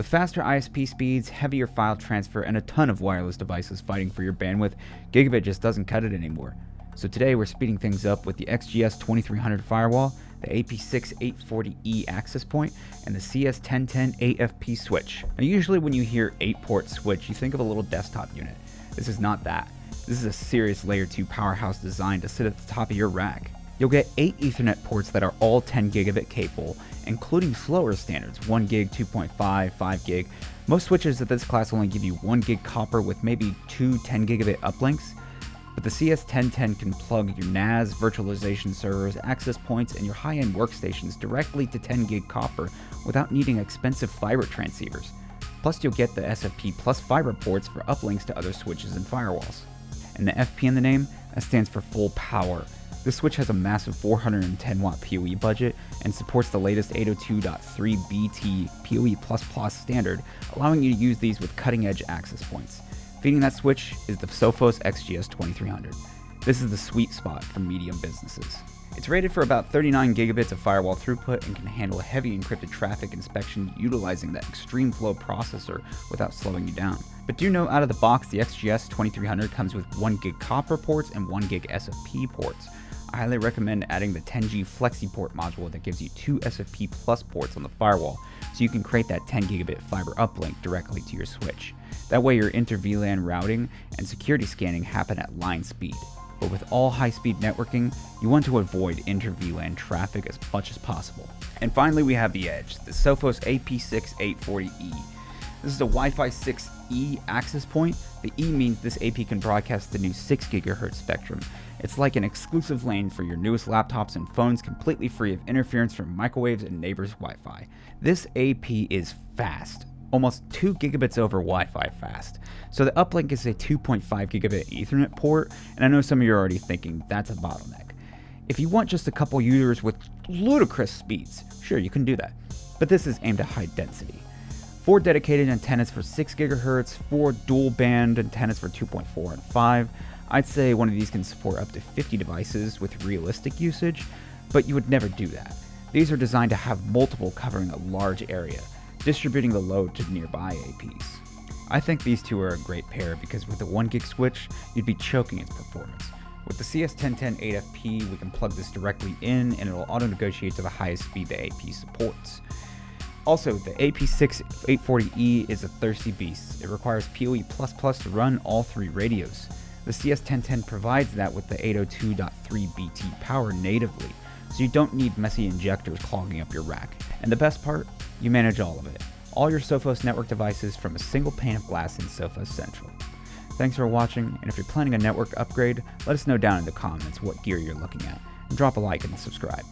With faster ISP speeds, heavier file transfer, and a ton of wireless devices fighting for your bandwidth, gigabit just doesn't cut it anymore. So today we're speeding things up with the XGS2300 Firewall, the AP6840E access point, and the CS1010-8FP Switch. Now usually when you hear 8-port switch, you think of a little desktop unit. This is not that. This is a serious layer 2 powerhouse designed to sit at the top of your rack. You'll get 8 Ethernet ports that are all 10 gigabit capable, including slower standards, 1 gig, 2.5, 5 gig. Most switches of this class only give you 1 gig copper with maybe 2 10 gigabit uplinks, but the CS1010 can plug your NAS, virtualization servers, access points, and your high-end workstations directly to 10 gig copper without needing expensive fiber transceivers. Plus you'll get the SFP plus fiber ports for uplinks to other switches and firewalls. And the FP in the name, that stands for full power. This switch has a massive 410 watt PoE budget and supports the latest 802.3bt PoE++ standard, allowing you to use these with cutting-edge access points. Feeding that switch is the Sophos XGS2300. This is the sweet spot for medium businesses. It's rated for about 39 gigabits of firewall throughput and can handle heavy encrypted traffic inspection utilizing that extreme flow processor without slowing you down. But do know out of the box the XGS2300 comes with 1 gig copper ports and 1 gig SFP ports. I highly recommend adding the 10G FlexiPort module that gives you 2 SFP plus ports on the firewall, so you can create that 10 gigabit fiber uplink directly to your switch. That way your inter-VLAN routing and security scanning happen at line speed. But with all high-speed networking, you want to avoid inter-VLAN traffic as much as possible. And finally we have the edge, the Sophos AP6840E. This is a Wi-Fi 6E access point. The E means this AP can broadcast the new 6 GHz spectrum. It's like an exclusive lane for your newest laptops and phones, completely free of interference from microwaves and neighbors' Wi-Fi. This AP is fast, almost 2 gigabits over Wi-Fi fast. So the uplink is a 2.5 gigabit Ethernet port, and I know some of you are already thinking that's a bottleneck. If you want just a couple users with ludicrous speeds, sure, you can do that. But this is aimed at high density. 4 dedicated antennas for 6 GHz, 4 dual band antennas for 2.4 and 5. I'd say one of these can support up to 50 devices with realistic usage, but you would never do that. These are designed to have multiple covering a large area, distributing the load to nearby APs. I think these two are a great pair because with a 1 gig switch, you'd be choking its performance. With the CS1010-8FP, we can plug this directly in and it'll auto-negotiate to the highest speed the AP supports. Also, the AP6840E is a thirsty beast. It requires PoE++ to run all 3 radios. The CS1010 provides that with the 802.3bt power natively, so you don't need messy injectors clogging up your rack. And the best part? You manage all of it. All your Sophos network devices from a single pane of glass in Sophos Central. Thanks for watching, and if you're planning a network upgrade, let us know down in the comments what gear you're looking at, and drop a like and subscribe.